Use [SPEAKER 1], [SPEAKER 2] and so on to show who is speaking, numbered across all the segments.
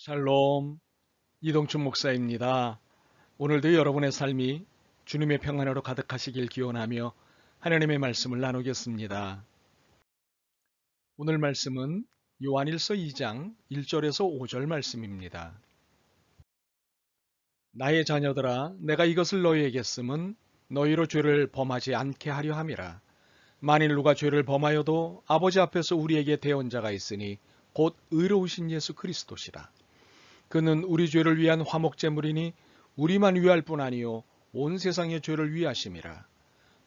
[SPEAKER 1] 샬롬, 이동춘 목사입니다. 오늘도 여러분의 삶이 주님의 평안으로 가득하시길 기원하며 하나님의 말씀을 나누겠습니다. 오늘 말씀은 요한일서 2장 1절에서 5절 말씀입니다. 나의 자녀들아, 내가 이것을 너희에게 쓰면 너희로 죄를 범하지 않게 하려 함이라. 만일 누가 죄를 범하여도 아버지 앞에서 우리에게 대언자가 있으니 곧 의로우신 예수 그리스도시라. 그는 우리 죄를 위한 화목제물이니 우리만 위할 뿐 아니요 온 세상의 죄를 위하심이라.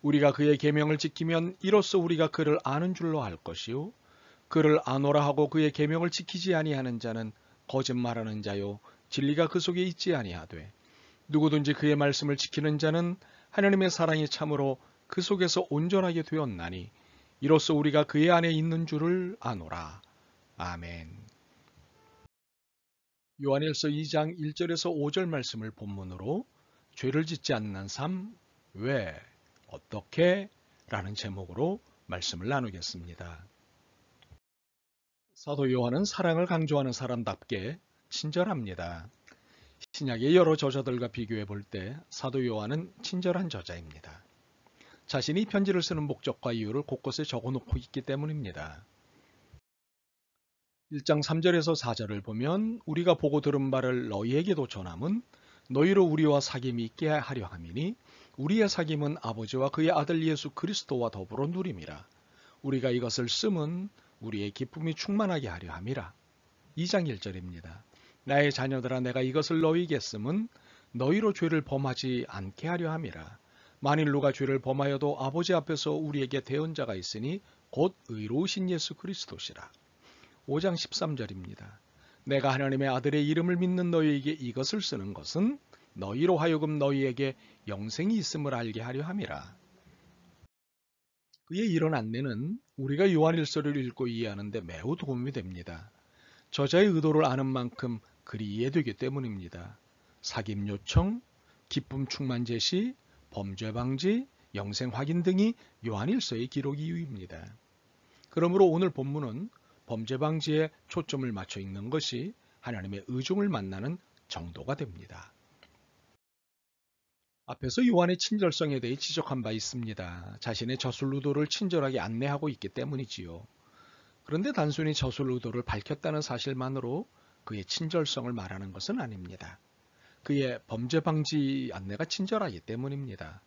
[SPEAKER 1] 우리가 그의 계명을 지키면 이로써 우리가 그를 아는 줄로 알 것이요 그를 아노라 하고 그의 계명을 지키지 아니하는 자는 거짓말하는 자요 진리가 그 속에 있지 아니하되 누구든지 그의 말씀을 지키는 자는 하나님의 사랑이 참으로 그 속에서 온전하게 되었나니 이로써 우리가 그의 안에 있는 줄을 아노라. 아멘. 요한일서 2장 1절에서 5절 말씀을 본문으로 죄를 짓지 않는 삶, 왜, 어떻게? 라는 제목으로 말씀을 나누겠습니다. 사도 요한은 사랑을 강조하는 사람답게 친절합니다. 신약의 여러 저자들과 비교해 볼 때 사도 요한은 친절한 저자입니다. 자신이 편지를 쓰는 목적과 이유를 곳곳에 적어놓고 있기 때문입니다. 1장 3절에서 4절을 보면 우리가 보고 들은 바를 너희에게도 전함은 너희로 우리와 사귐이 있게 하려 함이니 우리의 사귐은 아버지와 그의 아들 예수 그리스도와 더불어 누림이라. 우리가 이것을 쓰면 우리의 기쁨이 충만하게 하려 함이라. 2장 1절입니다. 나의 자녀들아, 내가 이것을 너희에게 쓰면 너희로 죄를 범하지 않게 하려 함이라. 만일 누가 죄를 범하여도 아버지 앞에서 우리에게 대언자가 있으니 곧 의로우신 예수 그리스도시라. 5장 13절입니다. 내가 하나님의 아들의 이름을 믿는 너희에게 이것을 쓰는 것은 너희로 하여금 너희에게 영생이 있음을 알게 하려 함이라. 그의 이런 안내는 우리가 요한일서를 읽고 이해하는 데 매우 도움이 됩니다. 저자의 의도를 아는 만큼 그리 이해되기 때문입니다. 사귐 요청, 기쁨 충만 제시, 범죄 방지, 영생 확인 등이 요한일서의 기록 이유입니다. 그러므로 오늘 본문은 범죄 방지에 초점을 맞춰 읽는 것이 하나님의 의중을 만나는 정도가 됩니다. 앞에서 요한의 친절성에 대해 지적한 바 있습니다. 자신의 저술 의도를 친절하게 안내하고 있기 때문이지요. 그런데 단순히 저술 의도를 밝혔다는 사실만으로 그의 친절성을 말하는 것은 아닙니다. 그의 범죄 방지 안내가 친절하기 때문입니다.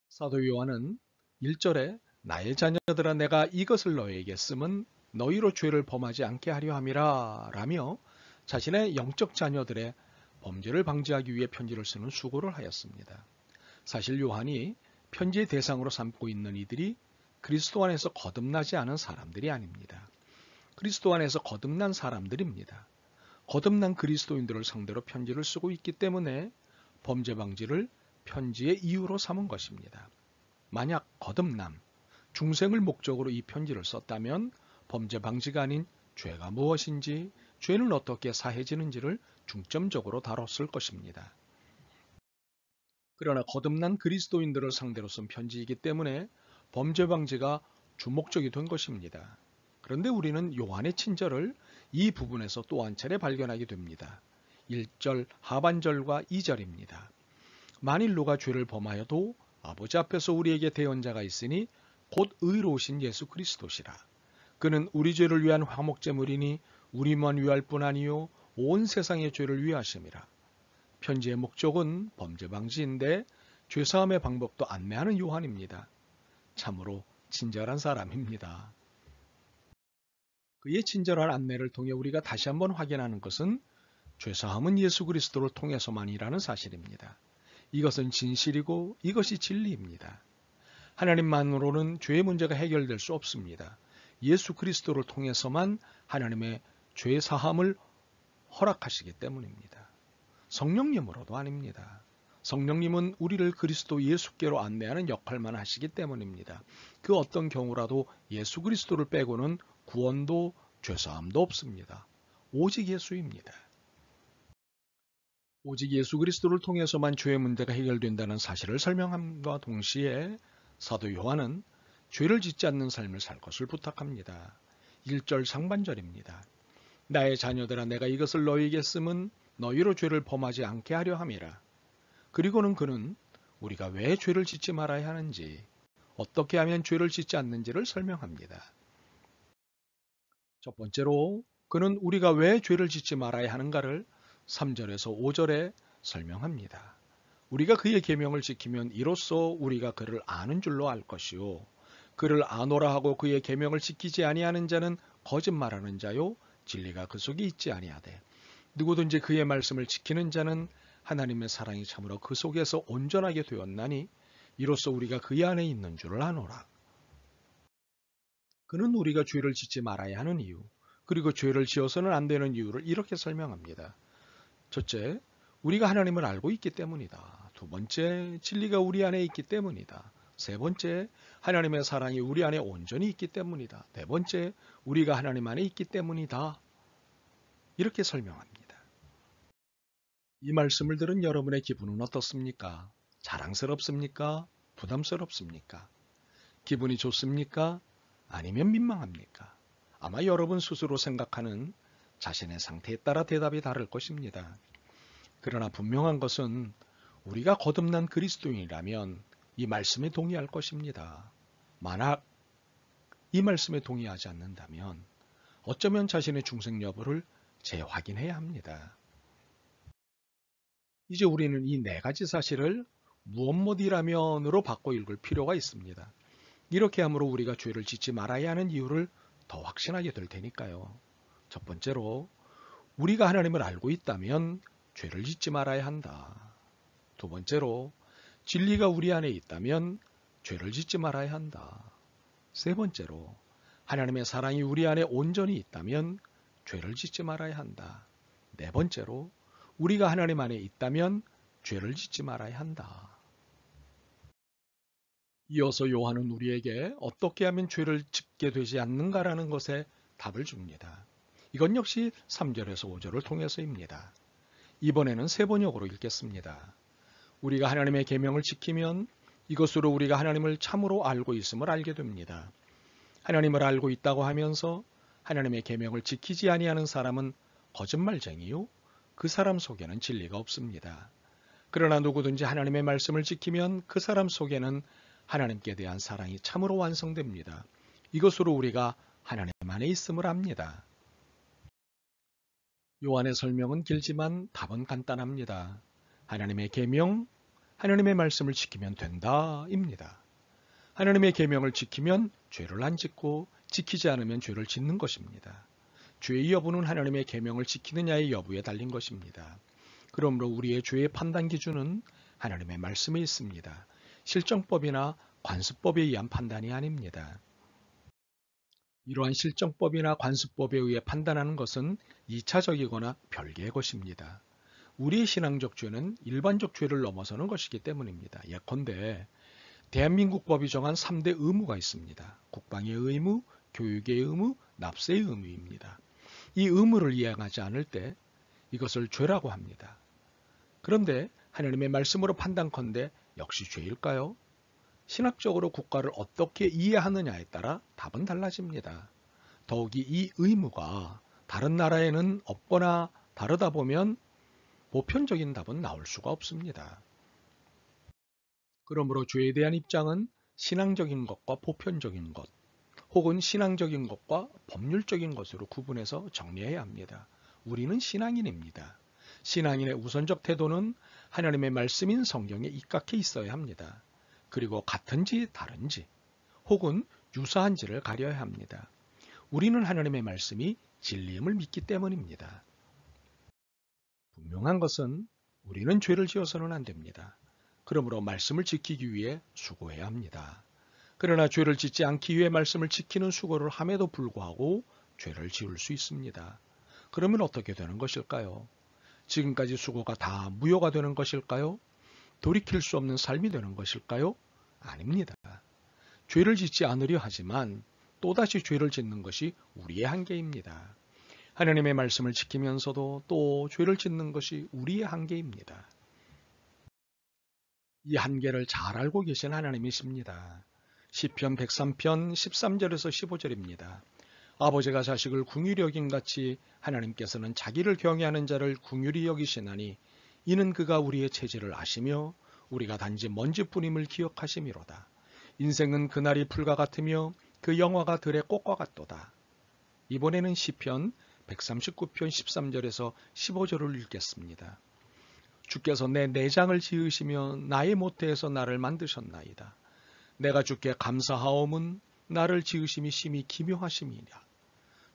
[SPEAKER 1] 사도 요한은 1절에 나의 자녀들아, 내가 이것을 너희에게 쓰면 너희로 죄를 범하지 않게 하려 함이라 라며 자신의 영적 자녀들의 범죄를 방지하기 위해 편지를 쓰는 수고를 하였습니다. 사실 요한이 편지의 대상으로 삼고 있는 이들이 그리스도 안에서 거듭나지 않은 사람들이 아닙니다. 그리스도 안에서 거듭난 사람들입니다. 거듭난 그리스도인들을 상대로 편지를 쓰고 있기 때문에 범죄 방지를 편지의 이유로 삼은 것입니다. 만약 거듭남, 중생을 목적으로 이 편지를 썼다면 범죄 방지가 아닌 죄가 무엇인지, 죄는 어떻게 사해지는지를 중점적으로 다뤘을 것입니다. 그러나 거듭난 그리스도인들을 상대로 쓴 편지이기 때문에 범죄 방지가 주목적이 된 것입니다. 그런데 우리는 요한의 친절을 이 부분에서 또 한 차례 발견하게 됩니다. 1절 하반절과 2절입니다. 만일 누가 죄를 범하여도 아버지 앞에서 우리에게 대언자가 있으니 곧 의로우신 예수 그리스도시라. 그는 우리 죄를 위한 화목제물이니 우리만 위할 뿐 아니요 온 세상의 죄를 위하심이라. 편지의 목적은 범죄 방지인데 죄사함의 방법도 안내하는 요한입니다. 참으로 친절한 사람입니다. 그의 친절한 안내를 통해 우리가 다시 한번 확인하는 것은 죄사함은 예수 그리스도를 통해서만이라는 사실입니다. 이것은 진실이고 이것이 진리입니다. 하나님만으로는 죄의 문제가 해결될 수 없습니다. 예수 그리스도를 통해서만 하나님의 죄 사함을 허락하시기 때문입니다. 성령님으로도 아닙니다. 성령님은 우리를 그리스도 예수께로 안내하는 역할만 하시기 때문입니다. 그 어떤 경우라도 예수 그리스도를 빼고는 구원도 죄사함도 없습니다. 오직 예수입니다. 오직 예수 그리스도를 통해서만 죄의 문제가 해결된다는 사실을 설명함과 동시에 사도 요한은 죄를 짓지 않는 삶을 살 것을 부탁합니다. 1절 상반절입니다. 나의 자녀들아 내가 이것을 너희에게 쓰면 너희로 죄를 범하지 않게 하려 함이라. 그리고는 그는 우리가 왜 죄를 짓지 말아야 하는지, 어떻게 하면 죄를 짓지 않는지를 설명합니다. 첫 번째로 그는 우리가 왜 죄를 짓지 말아야 하는가를 3절에서 5절에 설명합니다. 우리가 그의 계명을 지키면 이로써 우리가 그를 아는 줄로 알 것이요 그를 아노라 하고 그의 계명을 지키지 아니하는 자는 거짓말하는 자요 진리가 그 속에 있지 아니하되 누구든지 그의 말씀을 지키는 자는 하나님의 사랑이 참으로 그 속에서 온전하게 되었나니 이로써 우리가 그의 안에 있는 줄을 아노라. 그는 우리가 죄를 짓지 말아야 하는 이유, 그리고 죄를 지어서는 안 되는 이유를 이렇게 설명합니다. 첫째, 우리가 하나님을 알고 있기 때문이다. 두 번째, 진리가 우리 안에 있기 때문이다. 세 번째, 하나님의 사랑이 우리 안에 온전히 있기 때문이다. 네 번째, 우리가 하나님 안에 있기 때문이다. 이렇게 설명합니다. 이 말씀을 들은 여러분의 기분은 어떻습니까? 자랑스럽습니까? 부담스럽습니까? 기분이 좋습니까? 아니면 민망합니까? 아마 여러분 스스로 생각하는 자신의 상태에 따라 대답이 다를 것입니다. 그러나 분명한 것은 우리가 거듭난 그리스도인이라면 이 말씀에 동의할 것입니다. 만약 이 말씀에 동의하지 않는다면 어쩌면 자신의 중생 여부를 재확인해야 합니다. 이제 우리는 이 네 가지 사실을 무엇 못이라면으로 바꿔 읽을 필요가 있습니다. 이렇게 함으로 우리가 죄를 짓지 말아야 하는 이유를 더 확신하게 될 테니까요. 첫 번째로 우리가 하나님을 알고 있다면 죄를 짓지 말아야 한다. 두 번째로 진리가 우리 안에 있다면 죄를 짓지 말아야 한다. 세 번째로 하나님의 사랑이 우리 안에 온전히 있다면 죄를 짓지 말아야 한다. 네 번째로 우리가 하나님 안에 있다면 죄를 짓지 말아야 한다. 이어서 요한은 우리에게 어떻게 하면 죄를 짓게 되지 않는가라는 것에 답을 줍니다. 이건 역시 3절에서 5절을 통해서입니다. 이번에는 세 번역으로 읽겠습니다. 우리가 하나님의 계명을 지키면 이것으로 우리가 하나님을 참으로 알고 있음을 알게 됩니다. 하나님을 알고 있다고 하면서 하나님의 계명을 지키지 아니하는 사람은 거짓말쟁이요 그 사람 속에는 진리가 없습니다. 그러나 누구든지 하나님의 말씀을 지키면 그 사람 속에는 하나님께 대한 사랑이 참으로 완성됩니다. 이것으로 우리가 하나님 안에 있음을 압니다. 요한의 설명은 길지만 답은 간단합니다. 하나님의 계명, 하나님의 말씀을 지키면 된다입니다. 하나님의 계명을 지키면 죄를 안 짓고 지키지 않으면 죄를 짓는 것입니다. 죄의 여부는 하나님의 계명을 지키느냐의 여부에 달린 것입니다. 그러므로 우리의 죄의 판단 기준은 하나님의 말씀에 있습니다. 실정법이나 관습법에 의한 판단이 아닙니다. 이러한 실정법이나 관습법에 의해 판단하는 것은 2차적이거나 별개의 것입니다. 우리의 신앙적 죄는 일반적 죄를 넘어서는 것이기 때문입니다. 예컨대 대한민국 법이 정한 3대 의무가 있습니다. 국방의 의무, 교육의 의무, 납세의 의무입니다. 이 의무를 이행하지 않을 때 이것을 죄라고 합니다. 그런데 하나님의 말씀으로 판단컨대 역시 죄일까요? 신학적으로 국가를 어떻게 이해하느냐에 따라 답은 달라집니다. 더욱이 이 의무가 다른 나라에는 없거나 다르다 보면 보편적인 답은 나올 수가 없습니다. 그러므로 죄에 대한 입장은 신앙적인 것과 보편적인 것, 혹은 신앙적인 것과 법률적인 것으로 구분해서 정리해야 합니다. 우리는 신앙인입니다. 신앙인의 우선적 태도는 하나님의 말씀인 성경에 입각해 있어야 합니다. 그리고 같은지 다른지 혹은 유사한지를 가려야 합니다. 우리는 하나님의 말씀이 진리임을 믿기 때문입니다. 분명한 것은 우리는 죄를 지어서는 안 됩니다. 그러므로 말씀을 지키기 위해 수고해야 합니다. 그러나 죄를 짓지 않기 위해 말씀을 지키는 수고를 함에도 불구하고 죄를 지을 수 있습니다. 그러면 어떻게 되는 것일까요? 지금까지 수고가 다 무효가 되는 것일까요? 돌이킬 수 없는 삶이 되는 것일까요? 아닙니다. 죄를 짓지 않으려 하지만 또다시 죄를 짓는 것이 우리의 한계입니다. 하나님의 말씀을 지키면서도 또 죄를 짓는 것이 우리의 한계입니다. 이 한계를 잘 알고 계신 하나님이십니다. 시편 103편 13절에서 15절입니다. 아버지가 자식을 궁휼히 여김같이 하나님께서는 자기를 경외하는 자를 궁휼히 여기시나니 이는 그가 우리의 체질을 아시며 우리가 단지 먼지뿐임을 기억하심이로다. 인생은 그날이 풀과 같으며 그 영화가 들의 꽃과 같도다. 이번에는 시편 139편 13절에서 15절을 읽겠습니다. 주께서 내 내장을 지으시며 나의 모태에서 나를 만드셨나이다. 내가 주께 감사하옴은 나를 지으심이 심히 기묘하심이라.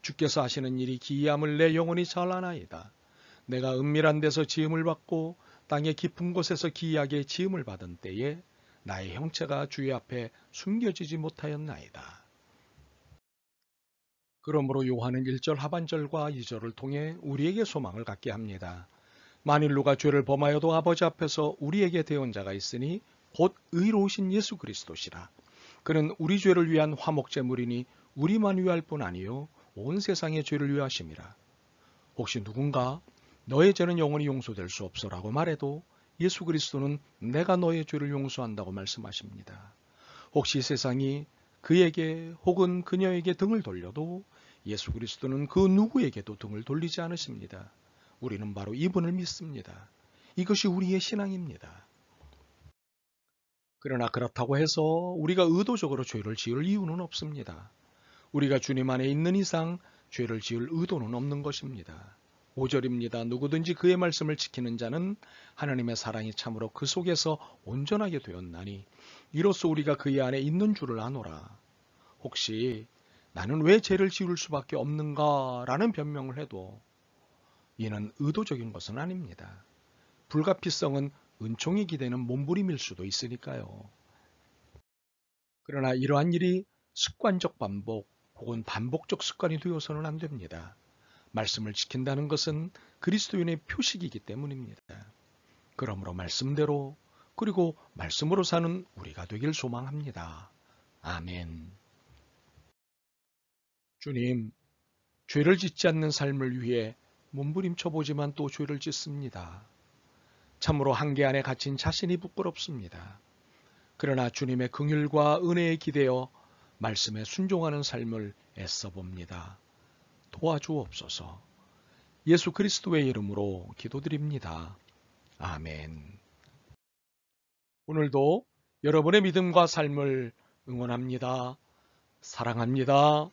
[SPEAKER 1] 주께서 하시는 일이 기이함을 내 영혼이 잘 아나이다. 내가 은밀한 데서 지음을 받고 땅의 깊은 곳에서 기이하게 지음을 받은 때에 나의 형체가 주의 앞에 숨겨지지 못하였나이다. 그러므로 요한은 1절 하반절과 2절을 통해 우리에게 소망을 갖게 합니다. 만일 누가 죄를 범하여도 아버지 앞에서 우리에게 대언자가 있으니 곧 의로우신 예수 그리스도시라. 그는 우리 죄를 위한 화목제물이니 우리만 위할 뿐 아니요 온 세상의 죄를 위하심이라. 혹시 누군가 너의 죄는 영원히 용서될 수 없어라고 말해도 예수 그리스도는 내가 너의 죄를 용서한다고 말씀하십니다. 혹시 세상이 그에게 혹은 그녀에게 등을 돌려도 예수 그리스도는 그 누구에게도 등을 돌리지 않으십니다. 우리는 바로 이분을 믿습니다. 이것이 우리의 신앙입니다. 그러나 그렇다고 해서 우리가 의도적으로 죄를 지을 이유는 없습니다. 우리가 주님 안에 있는 이상 죄를 지을 의도는 없는 것입니다. 5절입니다. 누구든지 그의 말씀을 지키는 자는 하나님의 사랑이 참으로 그 속에서 온전하게 되었나니 이로써 우리가 그의 안에 있는 줄을 아노라. 혹시 나는 왜 죄를 지을 수밖에 없는가 라는 변명을 해도 이는 의도적인 것은 아닙니다. 불가피성은 은총이 기대는 몸부림일 수도 있으니까요. 그러나 이러한 일이 습관적 반복 혹은 반복적 습관이 되어서는 안 됩니다. 말씀을 지킨다는 것은 그리스도인의 표식이기 때문입니다. 그러므로 말씀대로 그리고 말씀으로 사는 우리가 되길 소망합니다. 아멘. 주님, 죄를 짓지 않는 삶을 위해 몸부림쳐 보지만 또 죄를 짓습니다. 참으로 한계 안에 갇힌 자신이 부끄럽습니다. 그러나 주님의 긍휼과 은혜에 기대어 말씀에 순종하는 삶을 애써 봅니다. 도와주옵소서. 예수 그리스도의 이름으로 기도드립니다. 아멘. 오늘도 여러분의 믿음과 삶을 응원합니다. 사랑합니다.